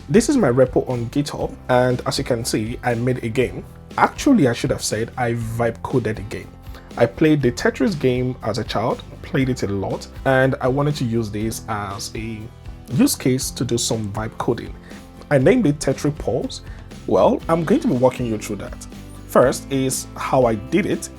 This is my repo on GitHub, and as you can see, I made a game. Actually, I should have said I vibe coded a game. I played the Tetris game as a child, played it a lot, and I wanted to use this as a use case to do some vibe coding. I named it TetriPulse. Well, I'm going to be walking you through that. First is how I did it,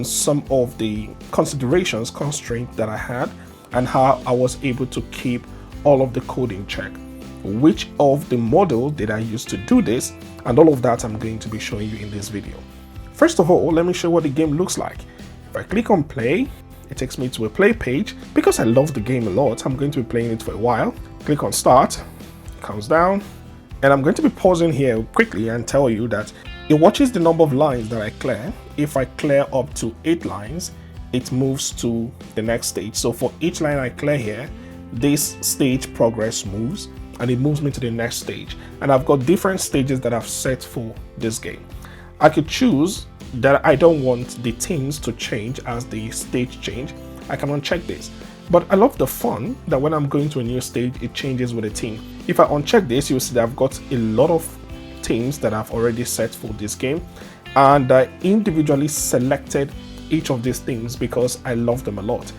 some of the constraints that I had, and how I was able to keep all of the code in check. Which of the model did I use to do this, and all of that I'm going to be showing you in this video. First of all, let me show what the game looks like. If I click on play, it takes me to a play page. Because I love the game a lot, I'm going to be playing it for a while. Click on start, it comes down, and I'm going to be pausing here quickly and tell you that it watches the number of lines that I clear. If I clear up to 8 lines, it moves to the next stage. So for each line I clear here, this stage progress moves, and it moves me to the next stage. And I've got different stages that I've set for this game. I could choose that I don't want the themes to change as the stage change. I can uncheck this. But I love the fun that when I'm going to a new stage, it changes with the theme. If I uncheck this, you'll see that I've got a lot of themes that I've already set for this game. And I individually selected each of these things because I love them a lot.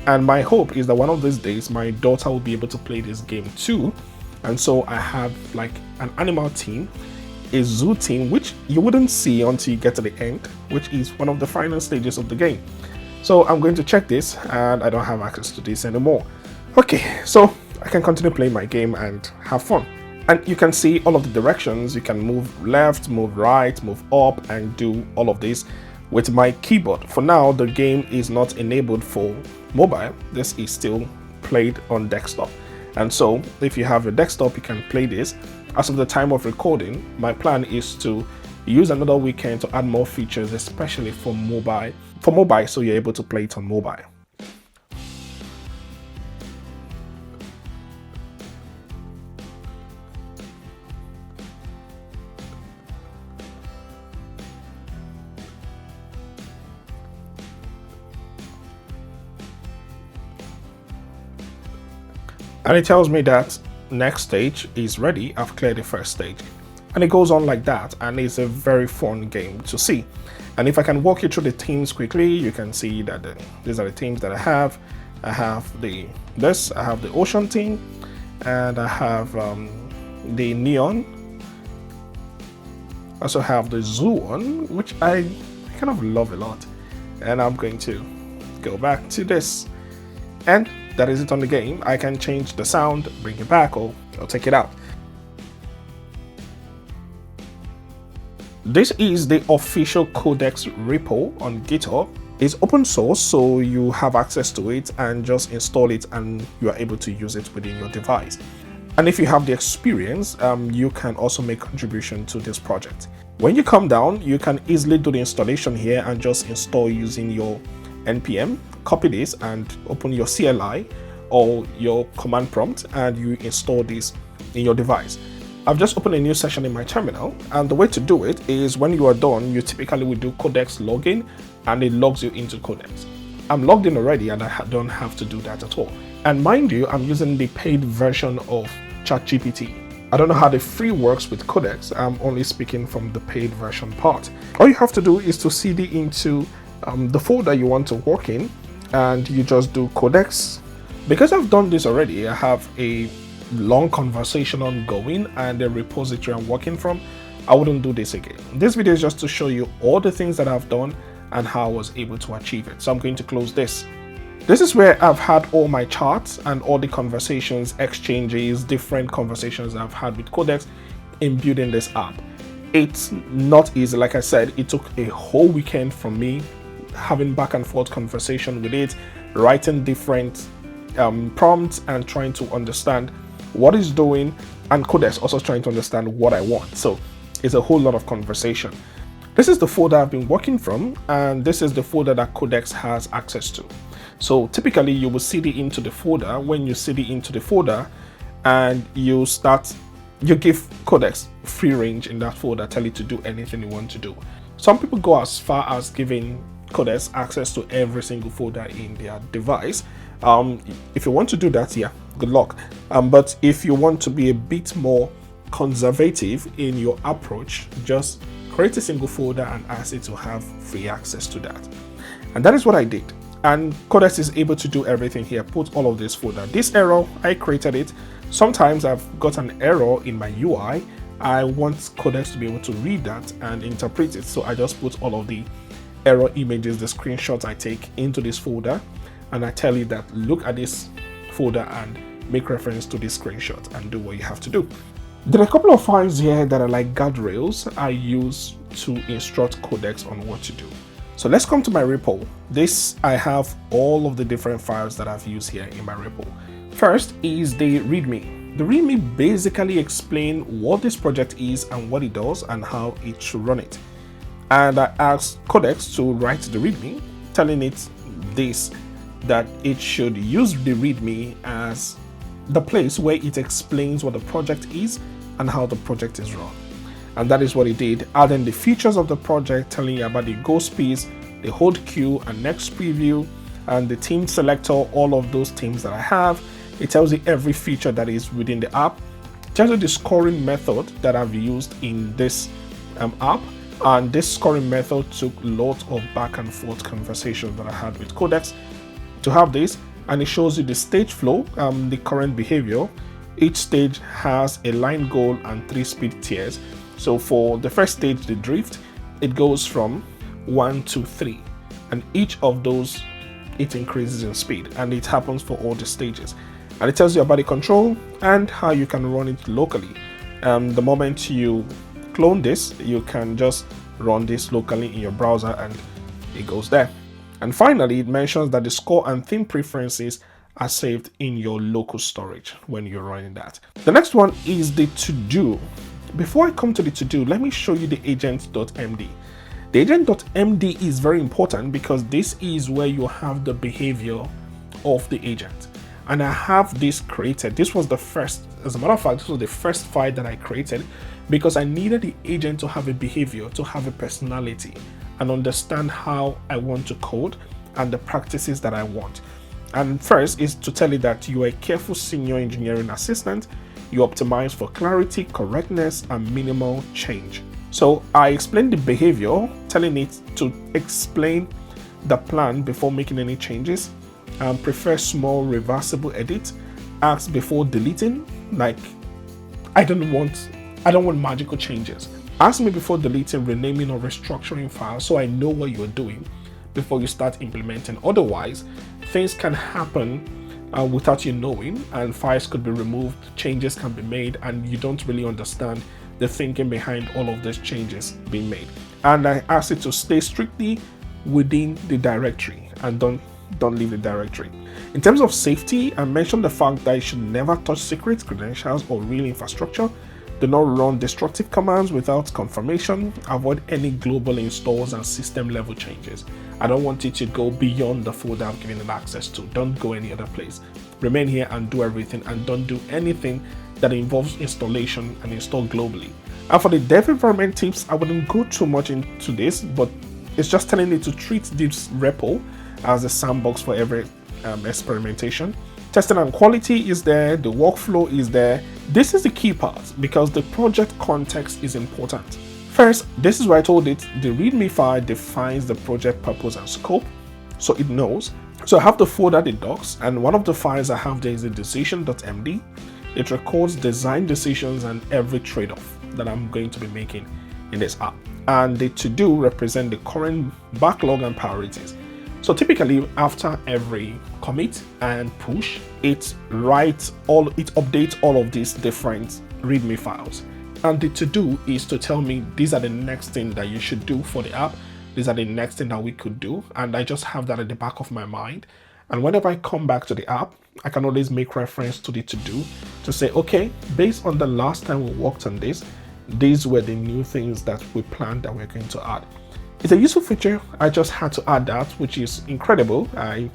And my hope is that one of these days, my daughter will be able to play this game too. And so I have like an animal theme, a zoo theme, which you wouldn't see until you get to the end, which is one of the final stages of the game. So I'm going to check this, and I don't have access to this anymore. Okay, so I can continue playing my game and have fun. And you can see all of the directions. You can move left, move right, move up, and do all of this with my keyboard. For now, the game is not enabled for mobile. This is still played on desktop. And so if you have a desktop, you can play this. As of the time of recording, my plan is to use another weekend to add more features, especially for mobile, so you're able to play it on mobile. And it tells me that next stage is ready. I've cleared the first stage, and it goes on like that, and it's a very fun game to see. And if I can walk you through the themes quickly, you can see that these are the themes that I have. I have the ocean theme, and I have the neon. I also have the zoo one, which I kind of love a lot. And I'm going to go back to this, and that is it on the game. I can change the sound, bring it back, or I'll take it out. This is the official Codex repo on GitHub. It's open source, so you have access to it and just install it, and you are able to use it within your device. And if you have the experience, you can also make contribution to this project. When you come down, you can easily do the installation here and just install using your npm. Copy this and open your CLI or your command prompt, and you install this in your device. I've just opened a new session in my terminal, and the way to do it is when you are done, you typically will do Codex login, and it logs you into Codex. I'm logged in already, and I don't have to do that at all. And mind you, I'm using the paid version of ChatGPT. I don't know how the free works with Codex. I'm only speaking from the paid version part. All you have to do is to cd into the folder you want to work in, and you just do Codex. Because I've done this already, I have a long conversation ongoing and a repository I'm working from. I wouldn't do this again. This video is just to show you all the things that I've done and how I was able to achieve it. So I'm going to close this. This is where I've had all my charts and all the conversations, exchanges, different conversations I've had with Codex in building this app. It's not easy. Like I said, it took a whole weekend from me having back and forth conversation with it, writing different prompts and trying to understand what it's doing, and Codex also trying to understand what I want. So it's a whole lot of conversation. This is the folder I've been working from, and this is the folder that Codex has access to. So typically you will cd into the folder. When you cd into the folder and you give Codex free range in that folder, tell it to do anything you want to do. Some people go as far as giving Codex access to every single folder in their device. If you want to do that, yeah, good luck. But if you want to be a bit more conservative in your approach, just create a single folder and ask it to have free access to that. And that is what I did. And Codex is able to do everything here, put all of this folder. This error, I created it. Sometimes I've got an error in my UI. I want Codex to be able to read that and interpret it. So I just put all of the error images, the screenshots I take into this folder. And I tell you that look at this folder and make reference to this screenshot and do what you have to do. There are a couple of files here that are like guardrails I use to instruct Codex on what to do. So let's come to my repo. This, I have all of the different files that I've used here in my repo. First is the README. The README basically explains what this project is and what it does and how it should run it. And I asked Codex to write the README, telling it this, that it should use the README as the place where it explains what the project is and how the project is run. And that is what it did, adding the features of the project, telling you about the go speeds, the hold queue and next preview, and the team selector, all of those teams that I have. It tells you every feature that is within the app. It tells you the scoring method that I've used in this app. And this scoring method took lots of back and forth conversations that I had with Codex to have this. And it shows you the stage flow, the current behavior. Each stage has a line goal and 3 speed tiers. So for the first stage, the drift, it goes from 1 to 3. And each of those, it increases in speed. And it happens for all the stages. And it tells you about the control and how you can run it locally. The moment you clone this, you can just run this locally in your browser and it goes there. And finally, it mentions that the score and theme preferences are saved in your local storage when you're running that. The next one is the to-do. Before I come to the to-do, let me show you the agent.md. The agent.md is very important because this is where you have the behavior of the agent. And I have this created. This was the first, as a matter of fact, this was the first file that I created because I needed the agent to have a behavior, to have a personality, and understand how I want to code and the practices that I want. And first is to tell you that you are a careful senior engineering assistant. You optimize for clarity, correctness, and minimal change. So I explained the behavior, telling it to explain the plan before making any changes, prefer small reversible edits, ask before deleting, like I don't want magical changes. Ask me before deleting, renaming, or restructuring files so I know what you're doing before you start implementing. Otherwise, things can happen without you knowing, and files could be removed, changes can be made, and you don't really understand the thinking behind all of these changes being made. And I asked it to stay strictly within the directory and don't leave the directory. In terms of safety, I mentioned the fact that you should never touch secret credentials or real infrastructure. Do not run destructive commands without confirmation. Avoid any global installs and system level changes. I don't want it to go beyond the folder I've given it access to. Don't go any other place. Remain here and do everything, and don't do anything that involves installation and install globally. And for the dev environment tips, I wouldn't go too much into this, but it's just telling you to treat this repo as a sandbox for every experimentation. Testing and quality is there, the workflow is there. This is the key part because the project context is important. First, this is where I told it the README file defines the project purpose and scope, so it knows. So I have the folder, the docs, and one of the files I have there is the decision.md. It records design decisions and every trade-off that I'm going to be making in this app. And the to-do represent the current backlog and priorities. So typically after every commit and push, it updates all of these different README files. And the to-do is to tell me these are the next thing that you should do for the app. These are the next thing that we could do. And I just have that at the back of my mind. And whenever I come back to the app, I can always make reference to the to-do to say, okay, based on the last time we worked on this, these were the new things that we planned that we're going to add. It's a useful feature. I just had to add that, which is incredible. I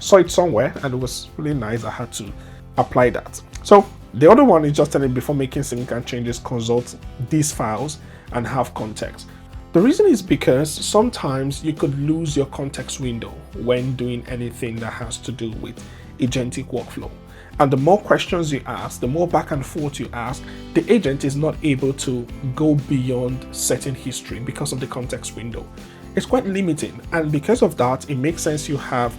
saw it somewhere and it was really nice. I had to apply that. So the other one is just telling before making significant changes, consult these files and have context. The reason is because sometimes you could lose your context window when doing anything that has to do with agentic workflow. And the more questions you ask, the more back and forth you ask, the agent is not able to go beyond certain history because of the context window. It's quite limiting. And because of that, it makes sense you have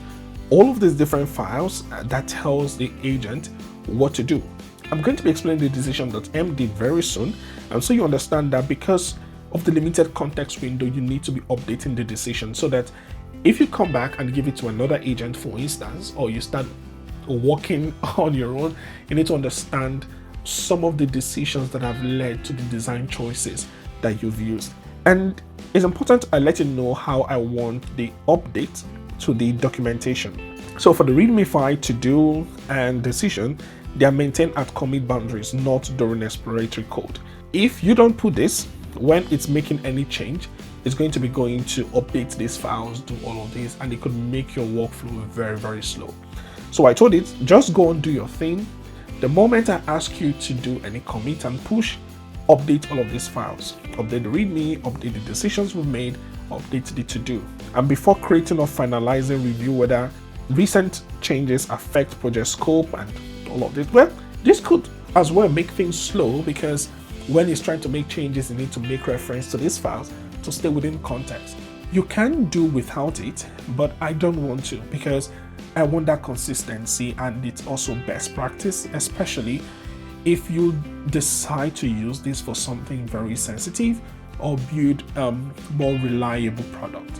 all of these different files that tells the agent what to do. I'm going to be explaining the decision.md very soon. And so you understand that because of the limited context window, you need to be updating the decision so that if you come back and give it to another agent, for instance, or you start working on your own, you need to understand some of the decisions that have led to the design choices that you've used. And it's important I let you know how I want the update to the documentation. So for the README file, to do and decision, they are maintained at commit boundaries, not during exploratory code. If you don't put this, when it's making any change, it's going to be going to update these files, do all of this, and it could make your workflow very, very slow. So I told it, just go and do your thing. The moment I ask you to do any commit and push, update all of these files. Update the README, update the decisions we've made, update the to-do. And before creating or finalizing, review whether recent changes affect project scope and all of this. Well, this could as well make things slow because when it's trying to make changes, you need to make reference to these files to stay within context. You can do without it, but I don't want to because I want that consistency, and it's also best practice, especially if you decide to use this for something very sensitive or build more reliable product.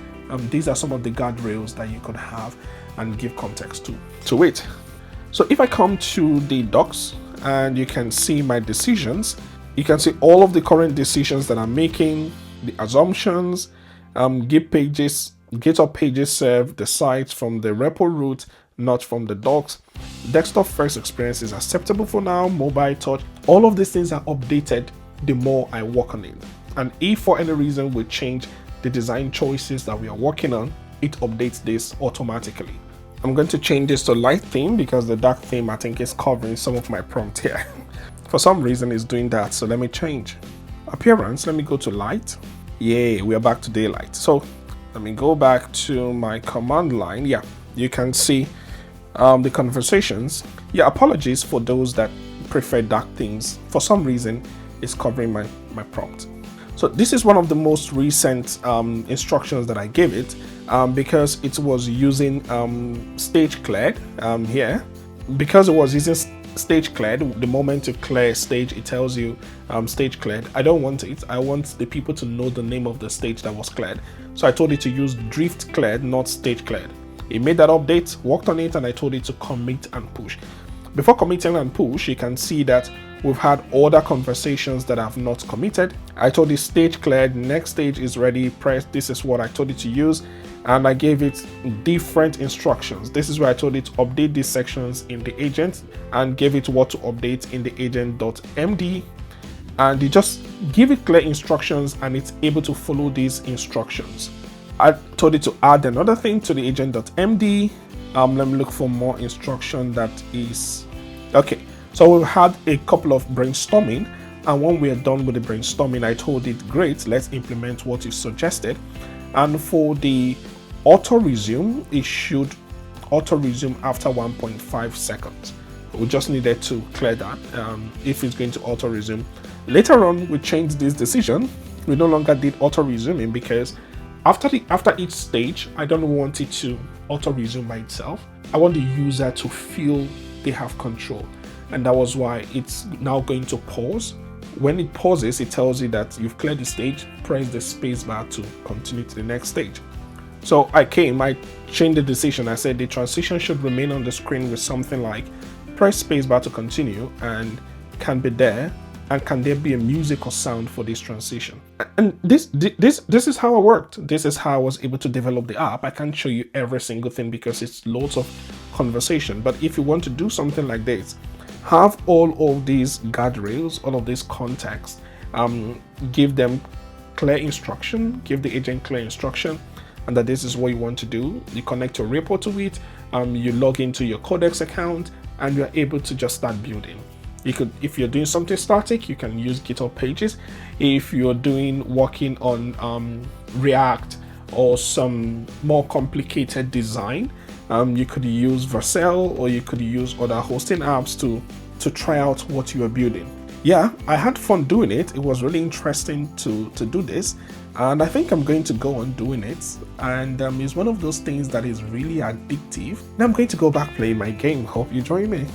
These are some of the guardrails that you could have and give context to it. So if I come to the docs and you can see my decisions, you can see all of the current decisions that I'm making, the assumptions, Git pages, GitHub pages serve the site from the repo root, not from the docs. Desktop first experience is acceptable for now, mobile touch. All of these things are updated the more I work on it. And if for any reason we change the design choices that we are working on, it updates this automatically. I'm going to change this to light theme because the dark theme I think is covering some of my prompt here. For some reason it's doing that, so let me change. Appearance, let me go to light. Yay, we are back to daylight. So let me go back to my command line. Yeah, you can see the conversations. Yeah, apologies for those that prefer dark themes. For some reason, it's covering my prompt. So this is one of the most recent instructions that I gave it because it was using stage cleared here. Because it was using stage cleared, the moment you clear stage, it tells you stage cleared. I don't want it. I want the people to know the name of the stage that was cleared. So I told it to use drift cleared, not stage cleared. It made that update, worked on it, and I told it to commit and push. Before committing and push, you can see that we've had other conversations that I've not committed. I told it stage cleared, next stage is ready, press, this is what I told it to use. And I gave it different instructions. This is where I told it to update these sections in the agent and gave it what to update in the agent.md. And you just give it clear instructions and it's able to follow these instructions. I told it to add another thing to the agent.md. Let me look for more instruction that is okay. So we've had a couple of brainstorming, and when we are done with the brainstorming, I told it, great, let's implement what you suggested. And for the auto resume, it should auto resume after 1.5 seconds. We just needed to clear that if it's going to auto resume. Later on, we changed this decision. We no longer did auto resuming because after each stage, I don't want it to auto resume by itself. I want the user to feel they have control. And that was why it's now going to pause. When it pauses, it tells you that you've cleared the stage, press the space bar to continue to the next stage. So I changed the decision. I said the transition should remain on the screen with something like press space bar to continue and can be there. And can there be a music or sound for this transition? And this is how it worked. This is how I was able to develop the app. I can't show you every single thing because it's loads of conversation. But if you want to do something like this, have all of these guardrails, all of this context, give them clear instruction, give the agent clear instruction, and that this is what you want to do. You connect your Repo to it, you log into your Codex account, and you're able to just start building. You could, if you're doing something static, you can use GitHub pages. If you're working on React or some more complicated design, You could use Vercel, or you could use other hosting apps to try out what you are building. Yeah, I had fun doing it. It was really interesting to do this, and I think I'm going to go on doing it. And it's one of those things that is really addictive. Now I'm going to go back playing my game. Hope you join me.